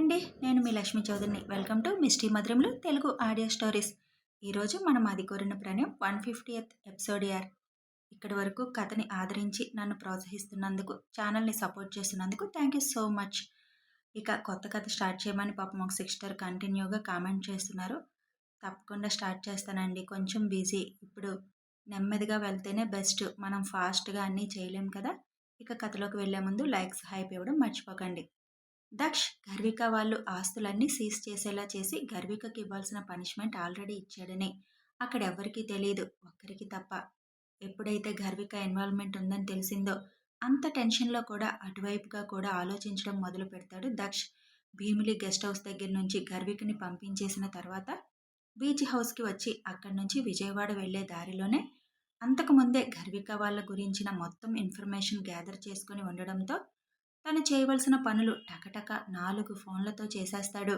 అండి. నేను మీ లక్ష్మీ చౌదరిని. వెల్కమ్ టు మిస్టీ మధురంలో తెలుగు ఆడియో స్టోరీస్. ఈరోజు మనం అది కోరిన ప్రణయం 150th ఎపిసోడ్ యార్. ఇక్కడి వరకు కథని ఆదరించి నన్ను ప్రోత్సహిస్తున్నందుకు, ఛానల్ని సపోర్ట్ చేస్తున్నందుకు థ్యాంక్ యూ సో మచ్. ఇక కొత్త కథ స్టార్ట్ చేయమని పాపం ఒక సిస్టర్ కంటిన్యూగా కామెంట్ చేస్తున్నారు. తప్పకుండా స్టార్ట్ చేస్తానండి. కొంచెం బిజీ. ఇప్పుడు నెమ్మదిగా వెళ్తేనే బెస్ట్. మనం ఫాస్ట్గా అన్నీ చేయలేం కదా. ఇక కథలోకి వెళ్లే ముందు లైక్స్ హైప్ ఇవ్వడం మర్చిపోకండి. దక్ష్ గర్విక వాళ్ళు ఆస్తులన్నీ సీజ్ చేసేలా చేసి గర్వికకి ఇవ్వాల్సిన పనిష్మెంట్ ఆల్రెడీ ఇచ్చాడని అక్కడెవ్వరికీ తెలియదు, ఒక్కరికి తప్ప. ఎప్పుడైతే గర్విక ఇన్వాల్వ్మెంట్ ఉందని తెలిసిందో అంత టెన్షన్లో కూడా అటువైపుగా కూడా ఆలోచించడం మొదలు పెడతాడు దక్ష్. భీమిలి గెస్ట్ హౌస్ దగ్గర నుంచి గర్వికని పంపించేసిన తర్వాత బీచ్ హౌస్కి వచ్చి అక్కడి నుంచి విజయవాడ వెళ్లే దారిలోనే అంతకుముందే గర్విక వాళ్ళ గురించిన మొత్తం ఇన్ఫర్మేషన్ గ్యాదర్ చేసుకుని ఉండడంతో తను చేయవలసిన పనులు టకటక 4 ఫోన్లతో చేసేస్తాడు.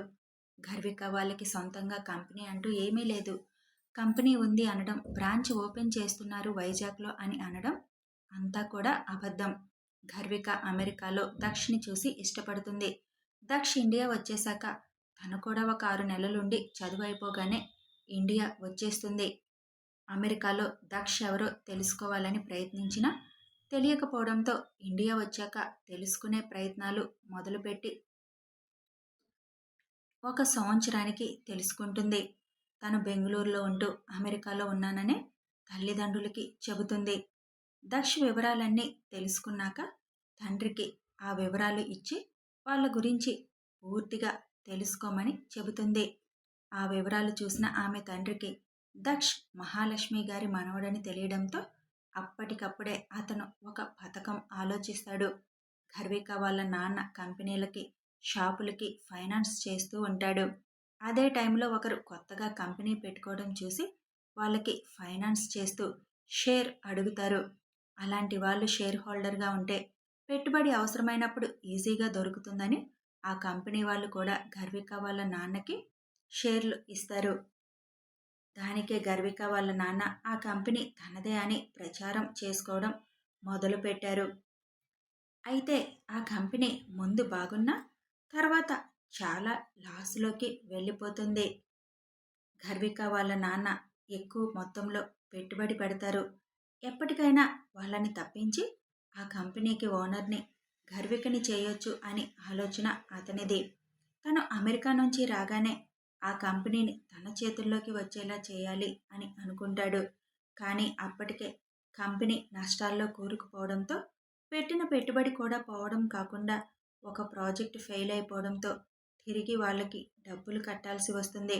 గర్విక వాళ్ళకి సొంతంగా కంపెనీ అంటూ ఏమీ లేదు. కంపెనీ ఉంది అనడం, బ్రాంచ్ ఓపెన్ చేస్తున్నారు వైజాగ్లో అని అనడం అంతా కూడా అబద్ధం. గర్విక అమెరికాలో దక్షని చూసి ఇష్టపడుతుంది. దక్ష్ ఇండియా వచ్చేశాక తను కూడా ఒక 6 నెలలుండి చదువు అయిపోగానే ఇండియా వచ్చేస్తుంది. అమెరికాలో దక్ష్ ఎవరో తెలుసుకోవాలని ప్రయత్నించినా తెలియకపోవడంతో ఇండియా వచ్చాక తెలుసుకునే ప్రయత్నాలు మొదలుపెట్టి 1 సంవత్సరానికి తెలుసుకుంటుంది. తను బెంగళూరులో ఉంటూ అమెరికాలో ఉన్నాననే తల్లిదండ్రులకి చెబుతుంది. దక్ష్ వివరాలన్నీ తెలుసుకున్నాక తండ్రికి ఆ వివరాలు ఇచ్చి వాళ్ళ గురించి పూర్తిగా తెలుసుకోమని చెబుతుంది. ఆ వివరాలు చూసిన ఆమె తండ్రికి దక్ష్ మహాలక్ష్మి గారి మనవడని తెలియడంతో అప్పటికప్పుడే అతను ఒక పథకం ఆలోచిస్తాడు. గర్విక వాళ్ళ నాన్న కంపెనీలకి, షాపులకి ఫైనాన్స్ చేస్తూ ఉంటాడు. అదే టైంలో ఒకరు కొత్తగా కంపెనీ పెట్టుకోవడం చూసి వాళ్ళకి ఫైనాన్స్ చేస్తూ షేర్ అడుగుతారు. అలాంటి వాళ్ళు షేర్ హోల్డర్గా ఉంటే పెట్టుబడి అవసరమైనప్పుడు ఈజీగా దొరుకుతుందని ఆ కంపెనీ వాళ్ళు కూడా గర్విక వాళ్ళ నాన్నకి షేర్లు ఇస్తారు. దానికే గర్విక వాళ్ళ నాన్న ఆ కంపెనీ తనదే అని ప్రచారం చేసుకోవడం మొదలుపెట్టారు. అయితే ఆ కంపెనీ ముందు బాగున్నా తర్వాత చాలా లాస్లోకి వెళ్ళిపోతుంది. గర్విక వాళ్ళ నాన్న ఎక్కువ మొత్తంలో పెట్టుబడి పెడతారు. ఎప్పటికైనా వాళ్ళని తప్పించి ఆ కంపెనీకి ఓనర్ని గర్వికని చేయొచ్చు అని ఆలోచన అతనిది. తను అమెరికా నుంచి రాగానే ఆ కంపెనీని తన చేతుల్లోకి వచ్చేలా చేయాలి అని అనుకుంటాడు. కానీ అప్పటికే కంపెనీ నష్టాల్లో కూరుకుపోవడంతో పెట్టిన పెట్టుబడి కూడా పోవడం కాకుండా ఒక ప్రాజెక్ట్ ఫెయిల్ అయిపోవడంతో తిరిగి వాళ్ళకి డబ్బులు కట్టాల్సి వస్తుంది.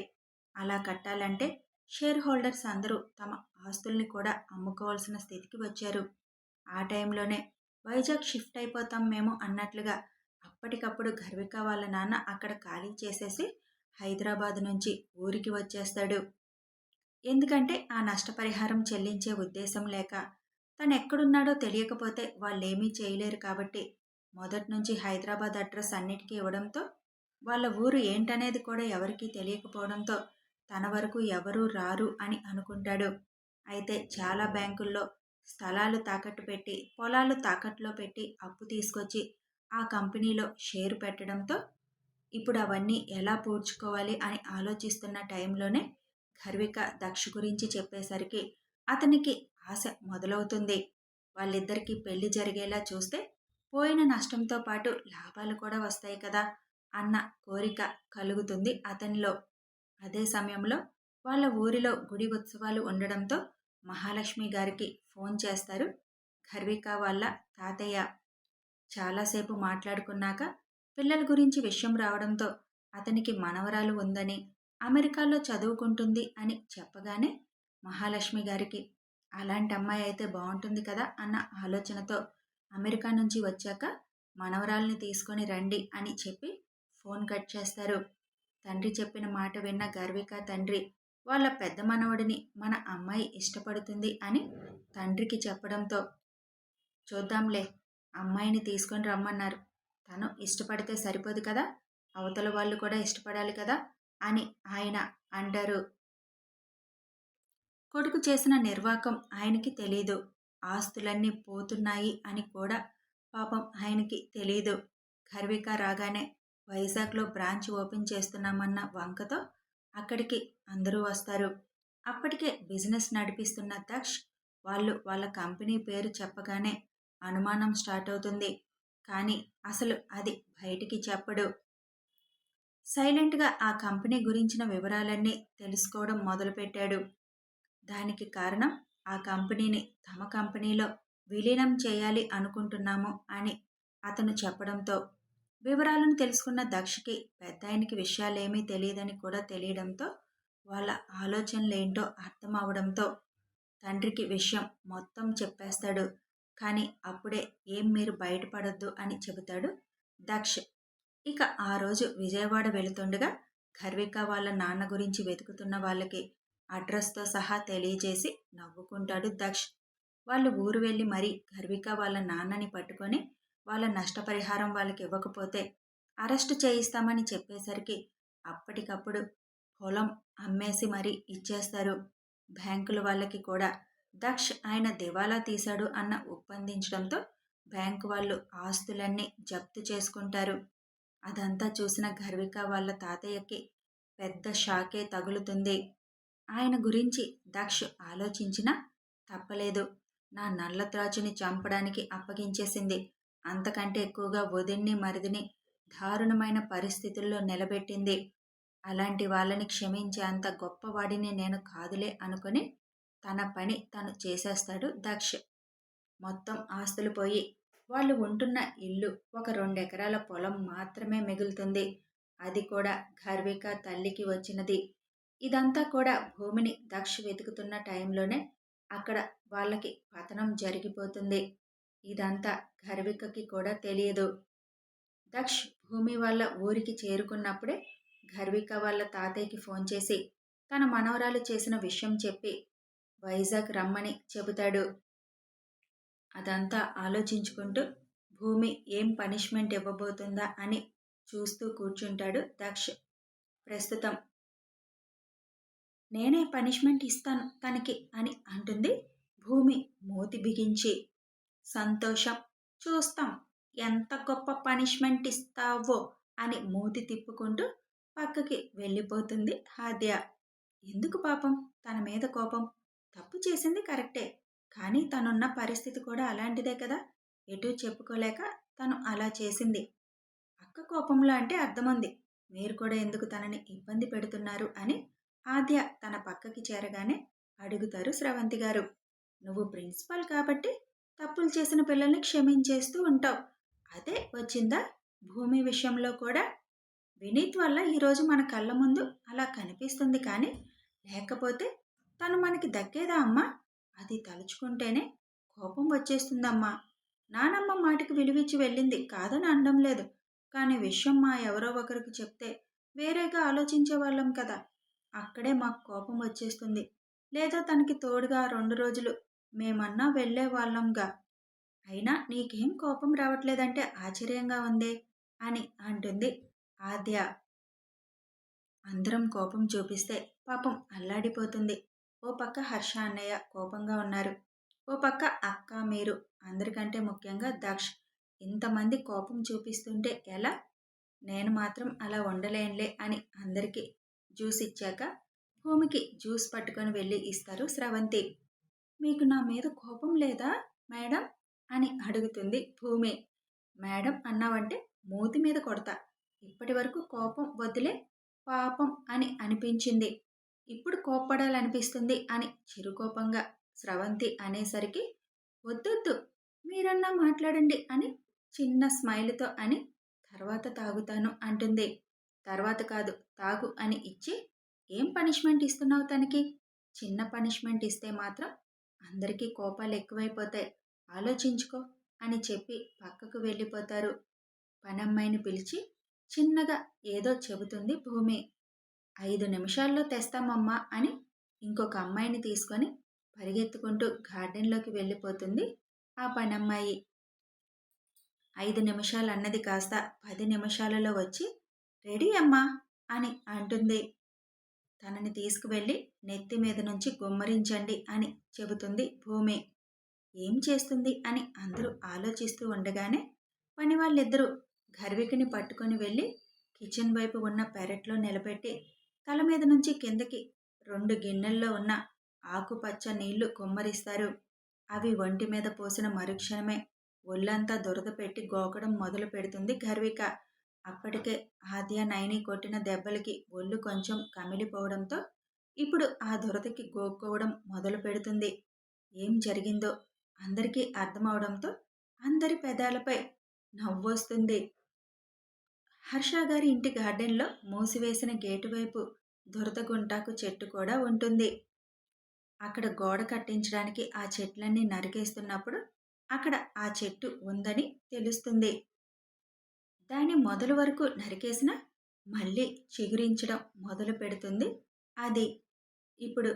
అలా కట్టాలంటే షేర్ హోల్డర్స్ అందరూ తమ ఆస్తుల్ని కూడా అమ్ముకోవాల్సిన స్థితికి వచ్చారు. ఆ టైంలోనే వైజాగ్ షిఫ్ట్ అయిపోతాం మేము అన్నట్లుగా అప్పటికప్పుడు గర్విక వాళ్ళ నాన్న అక్కడ ఖాళీ చేసేసి హైదరాబాద్ నుంచి ఊరికి వచ్చేస్తాడు. ఎందుకంటే ఆ నష్టపరిహారం చెల్లించే ఉద్దేశం లేక, తను ఎక్కడున్నాడో తెలియకపోతే వాళ్ళేమీ చేయలేరు కాబట్టి మొదటి నుంచి హైదరాబాద్ అడ్రస్ అన్నిటికీ ఇవ్వడంతో వాళ్ళ ఊరు ఏంటనేది కూడా ఎవరికీ తెలియకపోవడంతో తన వరకు ఎవరూ రారు అని అనుకుంటాడు. అయితే చాలా బ్యాంకుల్లో స్థలాలు తాకట్టు పెట్టి, పొలాలు తాకట్టులో పెట్టి అప్పు తీసుకొచ్చి ఆ కంపెనీలో షేరు పెట్టడంతో ఇప్పుడు అవన్నీ ఎలా పూడ్చుకోవాలి అని ఆలోచిస్తున్న టైంలోనే గర్విక దక్ష గురించి చెప్పేసరికి అతనికి ఆశ మొదలవుతుంది. వాళ్ళిద్దరికీ పెళ్లి జరిగేలా చూస్తే పోయిన నష్టంతో పాటు లాభాలు కూడా వస్తాయి కదా అన్న కోరిక కలుగుతుంది అతనిలో. అదే సమయంలో వాళ్ళ ఊరిలో గుడి ఉత్సవాలు ఉండడంతో మహాలక్ష్మి గారికి ఫోన్ చేస్తారు గర్విక వాళ్ళ తాతయ్య. చాలాసేపు మాట్లాడుకున్నాక పిల్లల గురించి విషయం రావడంతో అతనికి మనవరాలు ఉందని, అమెరికాలో చదువుకుంటుంది అని చెప్పగానే మహాలక్ష్మి గారికి అలాంటి అమ్మాయి అయితే బాగుంటుంది కదా అన్న ఆలోచనతో అమెరికా నుంచి వచ్చాక మనవరాల్ని తీసుకొని రండి అని చెప్పి ఫోన్ కట్ చేస్తారు. తండ్రి చెప్పిన మాట విన్న గర్విక తండ్రి వాళ్ళ పెద్ద మనవడిని మన అమ్మాయి ఇష్టపడుతుంది అని తండ్రికి చెప్పడంతో చూద్దాంలే, అమ్మాయిని తీసుకొని రమ్మన్నారు, తను ఇష్టపడితే సరిపోదు కదా, అవతల వాళ్ళు కూడా ఇష్టపడాలి కదా అని ఆయన అంటారు. కొడుకు చేసిన నిర్వాకం ఆయనకి తెలీదు. ఆస్తులన్నీ పోతున్నాయి అని కూడా పాపం ఆయనకి తెలీదు. గర్విక రాగానే వైజాగ్లో బ్రాంచ్ ఓపెన్ చేస్తున్నామన్న వంకతో అక్కడికి అందరూ వస్తారు. అప్పటికే బిజినెస్ నడిపిస్తున్న దక్ష్ వాళ్ళ కంపెనీ పేరు చెప్పగానే అనుమానం స్టార్ట్ అవుతుంది. కానీ అసలు అది బయటికి చెప్పడు. సైలెంట్గా ఆ కంపెనీ గురించిన వివరాలన్నీ తెలుసుకోవడం మొదలుపెట్టాడు. దానికి కారణం ఆ కంపెనీని తమ కంపెనీలో విలీనం చేయాలి అనుకుంటున్నాము అని అతను చెప్పడంతో వివరాలను తెలుసుకున్న దక్షకి పెద్దాయనకి విషయాలేమీ తెలియదని కూడా తెలియడంతో వాళ్ళ ఆలోచనలేంటో అర్థం అవడంతో తండ్రికి విషయం మొత్తం చెప్పేస్తాడు. కానీ అప్పుడే ఏం మీరు బయటపడొద్దు అని చెబుతాడు దక్ష్. ఇక ఆ రోజు విజయవాడ వెళుతుండగా గర్విక వాళ్ళ నాన్న గురించి వెతుకుతున్న వాళ్ళకి అడ్రస్తో సహా తెలియజేసి నవ్వుకుంటాడు దక్ష్. వాళ్ళు ఊరు వెళ్ళి మరీ గర్విక వాళ్ళ నాన్నని పట్టుకొని వాళ్ళ నష్టపరిహారం వాళ్ళకి ఇవ్వకపోతే అరెస్టు చేయిస్తామని చెప్పేసరికి అప్పటికప్పుడు పొలం అమ్మేసి మరీ ఇచ్చేస్తారు. బ్యాంకుల వాళ్ళకి కూడా దక్ష్ ఆయన దివాలా తీశాడు అన్న ఒప్పందించడంతో బ్యాంకు వాళ్ళు ఆస్తులన్నీ జప్తు చేసుకుంటారు. అదంతా చూసిన గర్విక వాళ్ళ తాతయ్యకి పెద్ద షాకే తగులుతుంది. ఆయన గురించి దక్ష్ ఆలోచించినా తప్పలేదు. నా నల్లత్రాచుని చంపడానికి అప్పగించేసింది. అంతకంటే ఎక్కువగా వదిన్ని మరిదిని దారుణమైన పరిస్థితుల్లో నిలబెట్టింది. అలాంటి వాళ్ళని క్షమించే అంత గొప్పవాడిని నేను కాదులే అనుకుని తన పని తను చేసేస్తాడు దక్ష్. మొత్తం ఆస్తులు పోయి వాళ్ళు ఉంటున్న ఇల్లు ఒక 2 ఎకరాల పొలం మాత్రమే మిగులుతుంది. అది కూడా గర్విక తల్లికి వచ్చినది. ఇదంతా కూడా భూమిని దక్ష్ వెతుకుతున్న టైంలోనే అక్కడ వాళ్ళకి పతనం జరిగిపోతుంది. ఇదంతా గర్వికకి కూడా తెలియదు. దక్ష్ భూమి వాళ్ళ ఊరికి చేరుకున్నప్పుడే గర్విక వాళ్ళ తాతయ్యకి ఫోన్ చేసి తన మనవరాలు చేసిన విషయం చెప్పి వైజాగ్ రమ్మని చెబుతాడు. అదంతా ఆలోచించుకుంటూ భూమి ఏం పనిష్మెంట్ ఇవ్వబోతుందా అని చూస్తూ కూర్చుంటాడు దక్ష్. ప్రస్తుతం నేనే పనిష్మెంట్ ఇస్తాను తనకి అని అంటుంది భూమి మూతి బిగించి. సంతోషం, చూస్తాం ఎంత గొప్ప పనిష్మెంట్ ఇస్తావో అని మూతి తిప్పుకుంటూ పక్కకి వెళ్ళిపోతుంది ఆద్య. ఎందుకు పాపం తన మీద కోపం? తప్పు చేసింది కరెక్టే, కానీ తనున్న పరిస్థితి కూడా అలాంటిదే కదా. ఎటూ చెప్పుకోలేక తను అలా చేసింది. అక్క కోపంలో అంటే అర్థముంది. మీరు కూడా ఎందుకు తనని ఇబ్బంది పెడుతున్నారు అని ఆద్య తన పక్కకి చేరగానే అడుగుతారు స్రవంతి గారు. నువ్వు ప్రిన్సిపల్ కాబట్టి తప్పులు చేసిన పిల్లల్ని క్షమించేస్తూ ఉంటావు. అదే వచ్చిందా భూమి విషయంలో కూడా? వినీత్ వల్ల ఈరోజు మన కళ్ళ ముందు అలా కనిపిస్తుంది, కానీ లేకపోతే తను మనకి దక్కేదా అమ్మా? అది తలుచుకుంటేనే కోపం వచ్చేస్తుందమ్మా. నానమ్మ మాటకి విలువిచ్చి వెళ్ళింది, కాదని అనడం లేదు. కానీ విషయం మా ఎవరో ఒకరికి చెప్తే వేరేగా ఆలోచించే వాళ్ళం కదా. అక్కడే మాకు కోపం వచ్చేస్తుంది. లేదా తనకి తోడుగా 2 రోజులు మేమన్నా వెళ్ళే వాళ్ళంగా. అయినా నీకేం కోపం రావట్లేదంటే ఆశ్చర్యంగా ఉందే అని అంటుంది ఆద్య. అందరం కోపం చూపిస్తే పాపం అల్లాడిపోతుంది. ఓ పక్క హర్ష అన్నయ్య కోపంగా ఉన్నారు. ఓ పక్క అక్క, మీరు, అందరికంటే ముఖ్యంగా దక్ష్. ఇంతమంది కోపం చూపిస్తుంటే ఎలా? నేను మాత్రం అలా ఉండలేనులే అని అందరికీ జ్యూస్ ఇచ్చాక భూమికి జ్యూస్ పట్టుకొని వెళ్ళి ఇస్తారు స్రవంతి. మీకు నా మీద కోపం లేదా మేడం అని అడుగుతుంది భూమి. మేడం అన్నావంటే మూతి మీద కొడతా. ఇప్పటి వరకు కోపం వదిలే పాపం అని అనిపించింది, ఇప్పుడు కోప్పడాలనిపిస్తుంది అని చిరుకోపంగా స్రవంతి అనేసరికి వద్దొద్దు మీరన్నా మాట్లాడండి అని చిన్న స్మైల్తో అని తర్వాత తాగుతాను అంటుంది. తర్వాత కాదు తాగు అని ఇచ్చి ఏం పనిష్మెంట్ ఇస్తున్నావు తనకి? చిన్న పనిష్మెంట్ ఇస్తే మాత్రం అందరికీ కోపాలు ఎక్కువైపోతాయి, ఆలోచించుకో అని చెప్పి పక్కకు వెళ్ళిపోతారు. పనమ్మాయిని పిలిచి చిన్నగా ఏదో చెబుతుంది భూమి. 5 నిమిషాల్లో తెస్తామమ్మా అని ఇంకొక అమ్మాయిని తీసుకొని పరిగెత్తుకుంటూ గార్డెన్లోకి వెళ్ళిపోతుంది ఆ పనమ్మాయి. 5 నిమిషాలు అన్నది కాస్త 10 నిమిషాలలో వచ్చి రెడీ అమ్మా అని అంటుంది. తనని తీసుకువెళ్ళి నెత్తి మీద నుంచి గుమ్మరించండి అని చెబుతుంది భూమి. ఏం చేస్తుంది అని అందరూ ఆలోచిస్తూ ఉండగానే పని వాళ్ళిద్దరూ గర్వికిని పట్టుకొని వెళ్ళి కిచెన్ వైపు ఉన్న పెరట్లో నిలబెట్టి తల మీద నుంచి కిందకి 2 గిన్నెల్లో ఉన్న ఆకుపచ్చ నీళ్లు కుమ్మరిస్తారు. అవి ఒంటి మీద పోసిన మరుక్షణమే ఒళ్ళంతా దురద పెట్టి గోకడం మొదలు పెడుతుంది గర్విక. అప్పటికే ఆద్య నైని కొట్టిన దెబ్బలకి ఒళ్ళు కొంచెం కమిలిపోవడంతో ఇప్పుడు ఆ దురదకి గోక్కోవడం మొదలు పెడుతుంది. ఏం జరిగిందో అందరికీ అర్థమవడంతో అందరి పెదాలపై నవ్వొస్తుంది. హర్ష గారి ఇంటి గార్డెన్లో మూసివేసిన గేటు వైపు దురద గుంటాకు చెట్టు కూడా ఉంటుంది. అక్కడ గోడ కట్టించడానికి ఆ చెట్లన్నీ నరికేస్తున్నప్పుడు అక్కడ ఆ చెట్టు ఉందని తెలుస్తుంది. దాని మొదలు వరకు నరికేసిన మళ్ళీ చిగురించడం మొదలు పెడుతుంది. అది ఇప్పుడు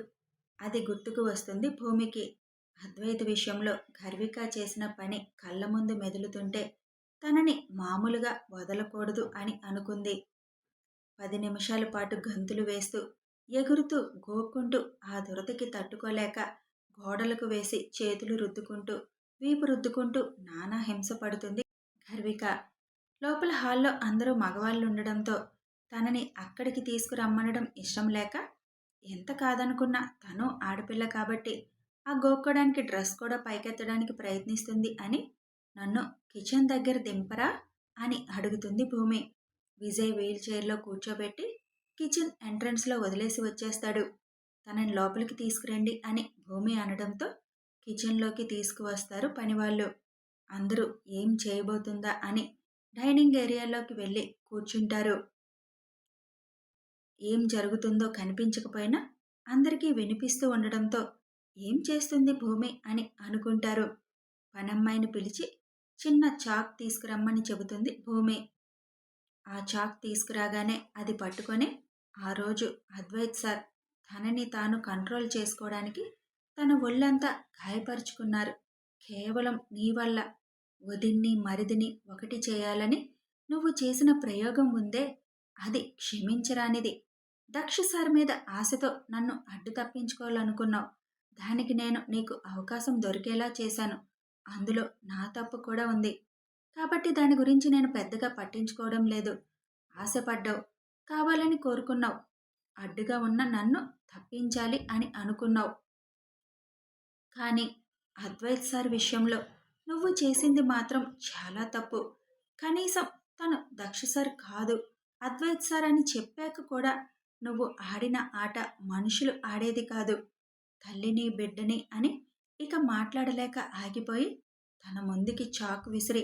అది గుర్తుకు వస్తుంది భూమికి. అద్వైత విషయంలో గర్విక చేసిన పని కళ్ళ ముందు మెదులుతుంటే తనని మామూలుగా వదలకూడదు అని అనుకుంది. 10 నిమిషాల పాటు గంతులు వేస్తూ ఎగురుతూ గోక్కుంటూ ఆ దురదకి తట్టుకోలేక గోడలకు వేసి చేతులు రుద్దుకుంటూ వీపు రుద్దుకుంటూ నానా హింస పడుతుంది గర్విక. లోపల హాల్లో అందరూ మగవాళ్ళుండడంతో తనని అక్కడికి తీసుకురమ్మనడం ఇష్టం లేక ఎంత కాదనుకున్నా తను ఆడపిల్ల కాబట్టి ఆ గోక్కోడానికి డ్రెస్ కూడా పైకెత్తడానికి ప్రయత్నిస్తుంది అని నన్ను కిచెన్ దగ్గర దింపరా అని అడుగుతుంది భూమి. విజయ్ వీల్ చైర్లో కూర్చోబెట్టి కిచెన్ ఎంట్రన్స్లో వదిలేసి వచ్చేస్తాడు. తనని లోపలికి తీసుకురండి అని భూమి అనడంతో కిచెన్లోకి తీసుకువస్తారు పనివాళ్ళు. అందరూ ఏం చేయబోతుందా అని డైనింగ్ ఏరియాలోకి వెళ్ళి కూర్చుంటారు. ఏం జరుగుతుందో కనిపించకపోయినా అందరికీ వినిపిస్తూ ఉండడంతో ఏం చేస్తుంది భూమి అని అనుకుంటారు. పనమ్మాయిని పిలిచి చిన్న చాక్ తీసుకురమ్మని చెబుతుంది భూమి. ఆ చాక్ తీసుకురాగానే అది పట్టుకొని ఆ రోజు అద్వైత్ సార్ తనని తాను కంట్రోల్ చేసుకోవడానికి తన ఒళ్ళంతా గాయపరుచుకున్నారు. కేవలం నీ వల్ల వదిన్ని మరిదిని ఒకటి చేయాలని నువ్వు చేసిన ప్రయోగం ఉందే అది క్షమించరానిది. దక్ష సార్ మీద ఆశతో నన్ను అడ్డు తప్పించుకోవాలనుకున్నావు. దానికి నేను నీకు అవకాశం దొరికేలా చేశాను. అందులో నా తప్పు కూడా ఉంది. కాబట్టి దాని గురించి నేను పెద్దగా పట్టించుకోవడం లేదు. ఆశపడ్డావు, కావాలని కోరుకున్నావు. అడ్డుగా ఉన్న నన్ను తప్పించాలి అని అనుకున్నావు. కానీ అద్వైత్ సార్ విషయంలో నువ్వు చేసింది మాత్రం చాలా తప్పు. కనీసం తను దక్ష సార్ కాదు అద్వైత్ సార్ అని చెప్పాక కూడా నువ్వు ఆడిన ఆట మనుషులు ఆడేది కాదు. తల్లిని బిడ్డని అని ఇక మాట్లాడలేక ఆగిపోయి తన ముందుకి చాకు విసిరి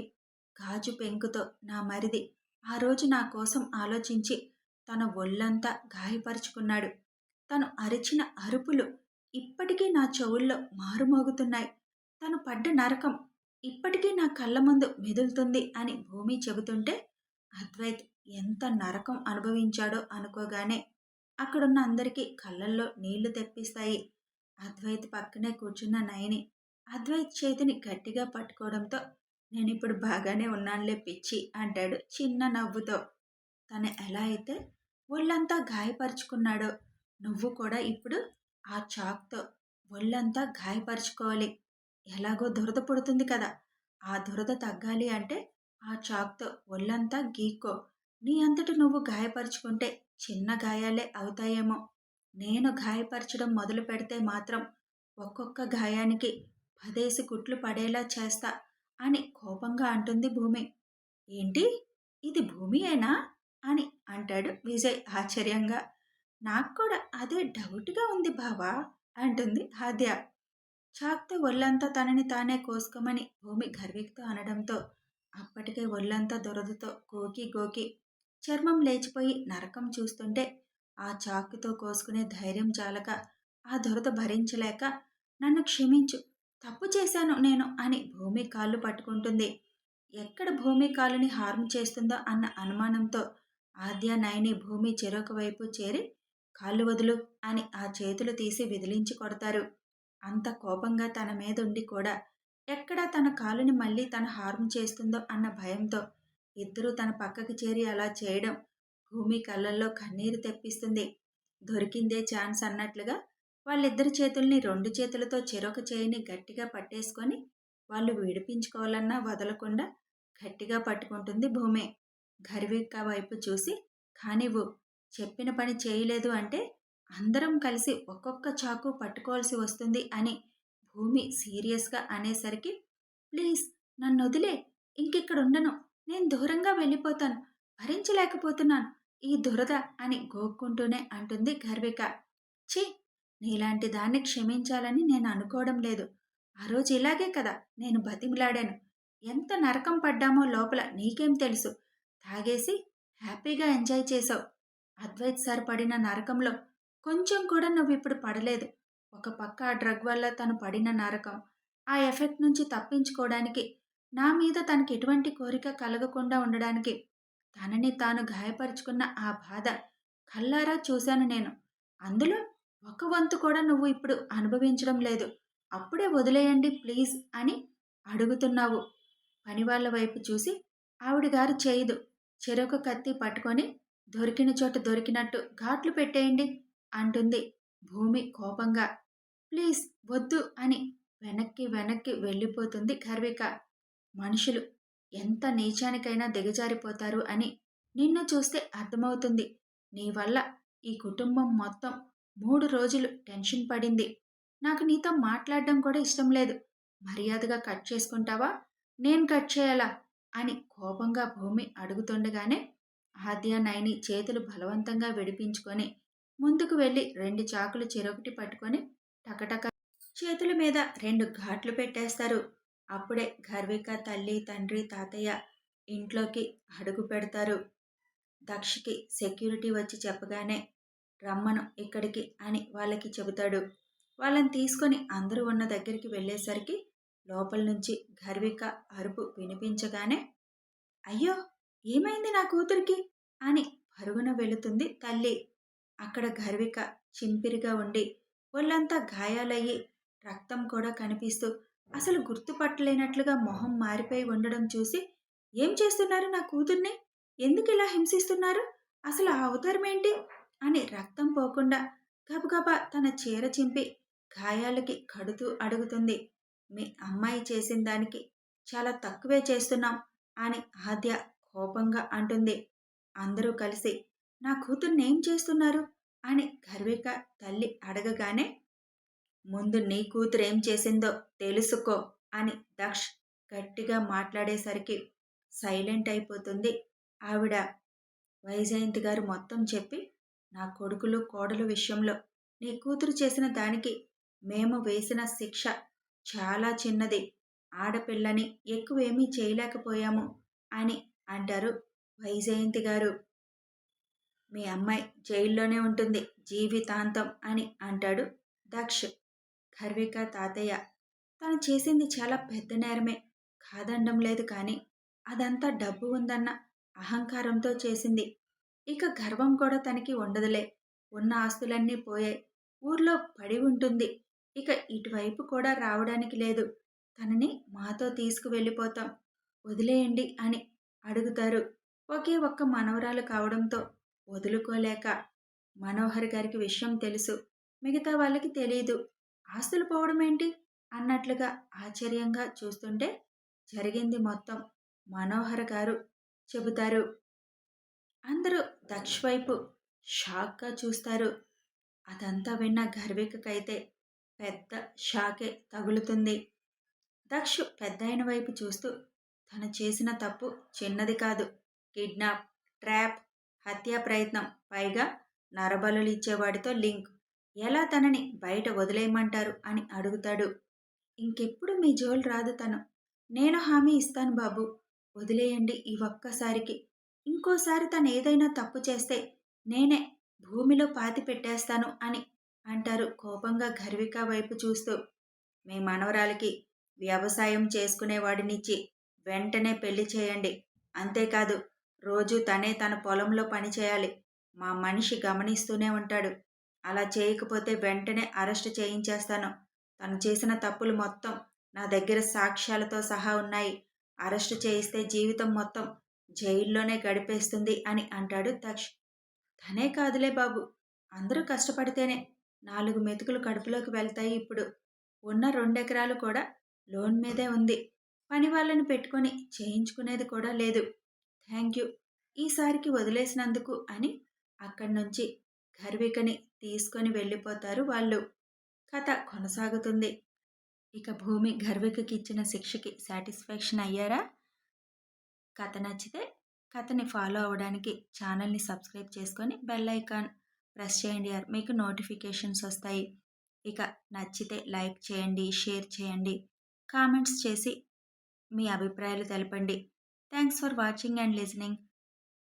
గాజు పెంకుతో నా మరిది ఆ రోజు నా కోసం ఆలోచించి తన ఒళ్ళంతా గాయపరుచుకున్నాడు. తను అరిచిన అరుపులు ఇప్పటికీ నా చెవుల్లో మారుమోగుతున్నాయి. తను పడ్డ నరకం ఇప్పటికీ నా కళ్ళ ముందు మెదులుతుంది అని భూమి చెబుతుంటే అద్వైత్ ఎంత నరకం అనుభవించాడో అనుకోగానే అక్కడున్న అందరికీ కళ్ళల్లో నీళ్లు తెప్పిస్తాయి. అద్వైత్ పక్కనే కూర్చున్న నయని అద్వైత్ చేతిని గట్టిగా పట్టుకోవడంతో నేనిప్పుడు బాగానే ఉన్నానులే పిచ్చి అంటాడు చిన్న నవ్వుతో. తను ఎలా అయితే ఒళ్ళంతా గాయపరుచుకున్నాడో నువ్వు కూడా ఇప్పుడు ఆ చాక్తో ఒళ్ళంతా గాయపరుచుకోవాలి. ఎలాగో దురద పుడుతుంది కదా, ఆ దురద తగ్గాలి అంటే ఆ చాక్తో ఒళ్ళంతా గీక్కో. నీ అంతటి నువ్వు గాయపరుచుకుంటే చిన్న గాయాలే అవుతాయేమో. నేను గాయపరచడం మొదలు పెడితే మాత్రం ఒక్కొక్క గాయానికి 10 కుట్లు పడేలా చేస్తా అని కోపంగా అంటుంది భూమి. ఏంటి, ఇది భూమియేనా అని అంటాడు విజయ్ ఆశ్చర్యంగా. నాకు కూడా అదే డౌట్గా ఉంది బావా అంటుంది ఆద్య. చాక్తో ఒళ్ళంతా తనని తానే కోసుకోమని భూమి గర్విక్తో అనడంతో అప్పటికే ఒళ్ళంతా దురదతో గోకి గోకి చర్మం లేచిపోయి నరకం చూస్తుంటే ఆ చాకుతో కోసుకునే ధైర్యం చాలక ఆ దురద భరించలేక నన్ను క్షమించు, తప్పు చేశాను నేను అని భూమి కాళ్ళు పట్టుకుంటుంది. ఎక్కడ భూమి కాలుని హార్మ్ చేస్తుందో అన్న అనుమానంతో ఆద్య నయని భూమి చెరొక వైపు చేరి కాళ్ళు వదులు అని ఆ చేతులు తీసి విదిలించి కొడతారు. అంత కోపంగా తన మీదుండి కూడా ఎక్కడా తన కాలుని మళ్ళీ తన హార్మ్ చేస్తుందో అన్న భయంతో ఇద్దరూ తన పక్కకి చేరి అలా చేయడం భూమి కళ్ళల్లో కన్నీరు తెప్పిస్తుంది. దొరికిందే ఛాన్స్ అన్నట్లుగా వాళ్ళిద్దరి చేతుల్ని 2 చేతులతో చెరొక చేయిని గట్టిగా పట్టేసుకొని వాళ్ళు విడిపించుకోవాలన్నా వదలకుండా గట్టిగా పట్టుకుంటుంది భూమి. గర్విక వైపు చూసి కానివ్వు. చెప్పిన పని చేయలేదు అంటే అందరం కలిసి ఒక్కొక్క చాకు పట్టుకోవాల్సి వస్తుంది అని భూమి సీరియస్‌గా అనేసరికి, ప్లీజ్ నన్నొదిలేయ్. ఇంకిక్కడుండను. నేను దూరంగా వెళ్ళిపోతాను. భరించలేకపోతున్నాను ఈ దురద అని గోక్కుంటూనే అంటుంది గర్విక. ఛీ! నీలాంటి దాన్ని క్షమించాలని నేను అనుకోవడం లేదు. ఆ రోజు ఇలాగే కదా నేను బతిమిలాడాను. ఎంత నరకం పడ్డామో లోపల నీకేం తెలుసు? తాగేసి హ్యాపీగా ఎంజాయ్ చేశావు. అద్వైత్ సార్ పడిన నరకంలో కొంచెం కూడా నువ్విప్పుడు పడలేదు. ఒక పక్క ఆ డ్రగ్ వల్ల తను పడిన నరకం, ఆ ఎఫెక్ట్ నుంచి తప్పించుకోవడానికి, నా మీద తనకి ఎటువంటి కోరిక కలగకుండా ఉండడానికి తనని తాను గాయపరుచుకున్న ఆ బాధ కళ్ళారా చూశాను నేను. అందులో ఒక వంతు కూడా నువ్వు ఇప్పుడు అనుభవించడం లేదు. అప్పుడే వదిలేయండి ప్లీజ్ అని అడుగుతున్నావు. పనివాళ్ళ వైపు చూసి ఆవిడ గారు చేయదు. చెరొక కత్తి పట్టుకొని దొరికిన చోట దొరికినట్టు ఘాట్లు పెట్టేయండి అంటుంది భూమి కోపంగా. ప్లీజ్ వద్దు అని వెనక్కి వెనక్కి వెళ్ళిపోతుంది గర్విక. మనుషులు ఎంత నీచానికైనా దిగజారిపోతారు అని నిన్ను చూస్తే అర్థమవుతుంది. నీ వల్ల ఈ కుటుంబం మొత్తం 3 రోజులు టెన్షన్ పడింది. నాకు నీతో మాట్లాడడం కూడా ఇష్టం లేదు. మర్యాదగా కట్ చేసుకుంటావా? నేను కట్ చేయాలా? అని కోపంగా భూమి అడుగుతుండగానే ఆద్య, నైని చేతులు బలవంతంగా విడిపించుకొని ముందుకు వెళ్ళి 2 చాకులు చెరొకటి పట్టుకొని టకటక చేతుల మీద 2 ఘాట్లు పెట్టేస్తారు. అప్పుడే గర్విక తల్లి, తండ్రి, తాతయ్య ఇంట్లోకి అడుగు పెడతారు. దక్షికి సెక్యూరిటీ వచ్చి చెప్పగానే రమ్మను ఇక్కడికి అని వాళ్ళకి చెబుతాడు. వాళ్ళని తీసుకొని అందరూ ఉన్న దగ్గరికి వెళ్ళేసరికి లోపల నుంచి గర్విక అరుపు వినిపించగానే, అయ్యో ఏమైంది నా కూతురికి అని పరుగున వెళుతుంది తల్లి. అక్కడ గర్విక చింపిరిగా ఉండి ఒళ్ళంతా గాయాలయ్యి రక్తం కూడా కనిపిస్తూ అసలు గుర్తుపట్టలేనట్లుగా మొహం మారిపోయి ఉండడం చూసి, ఏం చేస్తున్నారు నా కూతుర్ని? ఎందుకు ఇలా హింసిస్తున్నారు? అసలు ఆ అవతారం ఏంటి అని రక్తం పోకుండా గబగబా తన చీర చింపి గాయాలకి కడుతూ అడుగుతుంది. మీ అమ్మాయి చేసిన దానికి చాలా తక్కువే చేస్తున్నాం అని ఆద్య కోపంగా అంటుంది. అందరూ కలిసి నా కూతుర్ని ఏం చేస్తున్నారు అని గర్విక తల్లి అడగగానే, ముందు నీ కూతురు ఏం చేసిందో తెలుసుకో అని దక్ష్ గట్టిగా మాట్లాడేసరికి సైలెంట్ అయిపోతుంది ఆవిడ. వైజయంతి గారు మొత్తం చెప్పి, నా కొడుకులు కోడలు విషయంలో నీ కూతురు చేసిన దానికి మేము వేసిన శిక్ష చాలా చిన్నది. ఆడపిల్లని ఎక్కువేమీ చేయలేకపోయాము అని అంటారు వైజయంతి గారు. మీ అమ్మాయి జైల్లోనే ఉంటుంది జీవితాంతం అని అంటాడు దక్ష్. గర్విక తాతయ్య, తను చేసింది చాలా పెద్ద నేరమే కాదనడం లేదు, కానీ అదంతా డబ్బు ఉందన్న అహంకారంతో చేసింది. ఇక గర్వం కూడా తనకి ఉండదులే. ఉన్న ఆస్తులన్నీ పోయాయి. ఊర్లో పడి ఉంటుంది. ఇక ఇటువైపు కూడా రావడానికి లేదు. తనని మాతో తీసుకువెళ్ళిపోతాం. వదిలేయండి అని అడుగుతారు. ఒకే ఒక్క మనవరాలు కావడంతో వదులుకోలేక. మనోహర్ గారికి విషయం తెలుసు. మిగతా వాళ్ళకి తెలీదు. ఆస్తులు పోవడం ఏంటి అన్నట్లుగా ఆశ్చర్యంగా చూస్తుంటే జరిగింది మొత్తం మనోహర్ గారు చెబుతారు. అందరూ దక్ష్ వైపు షాక్గా చూస్తారు. అదంతా విన్న గర్వికకైతే పెద్ద షాకే తగులుతుంది. దక్ష్ పెద్దాయన వైపు చూస్తూ, తను చేసిన తప్పు చిన్నది కాదు. కిడ్నాప్, ట్రాప్, హత్యా ప్రయత్నం, పైగా నరబలులు ఇచ్చేవాడితో లింక్. ఎలా తనని బయట వదిలేయమంటారు అని అడుగుతాడు. ఇంకెప్పుడు మీ జోలు రాదు తను. నేను హామీ ఇస్తాను బాబు. వదిలేయండి ఈ ఒక్కసారికి. ఇంకోసారి తను ఏదైనా తప్పు చేస్తే నేనే భూమిలో పాతి పెట్టేస్తాను అని అంటారు కోపంగా గర్విక వైపు చూస్తూ. మీ మనవరాలికి వ్యవసాయం చేసుకునేవాడినిచ్చి వెంటనే పెళ్లి చేయండి. అంతేకాదు రోజు తనే తన పొలంలో పని చేయాలి. మా మనిషి గమనిస్తూనే ఉంటాడు. అలా చేయకపోతే వెంటనే అరెస్ట్ చేయించేస్తాను. తను చేసిన తప్పులు మొత్తం నా దగ్గర సాక్ష్యాలతో సహా ఉన్నాయి. అరెస్టు చేయిస్తే జీవితం మొత్తం జైల్లోనే గడిపేస్తుంది అని అంటాడు దక్ష్. తనే కాదులే బాబు, అందరూ కష్టపడితేనే 4 మెతుకులు కడుపులోకి వెళ్తాయి. ఇప్పుడు ఉన్న 2 ఎకరాలు కూడా లోన్ మీదే ఉంది. పని వాళ్ళని పెట్టుకొని చేయించుకునేది కూడా లేదు. Thank you. ఈసారికి వదిలేసినందుకు అని అక్కడి నుంచి గర్వికని తీసుకొని వెళ్ళిపోతారు వాళ్ళు. కథ కొనసాగుతుంది. ఇక భూమి గర్వికకి ఇచ్చిన శిక్షకి సాటిస్ఫాక్షన్ అయ్యారా? కథ నచ్చితే కథని ఫాలో అవ్వడానికి ఛానల్‌ని సబ్స్క్రైబ్ చేసుకొని బెల్ ఐకాన్ ప్రెస్ చేయండి. మీకు నోటిఫికేషన్స్ వస్తాయి. ఇక నచ్చితే లైక్ చేయండి, షేర్ చేయండి, కామెంట్స్ చేసి మీ అభిప్రాయాలు తెలపండి. Thanks for watching and listening.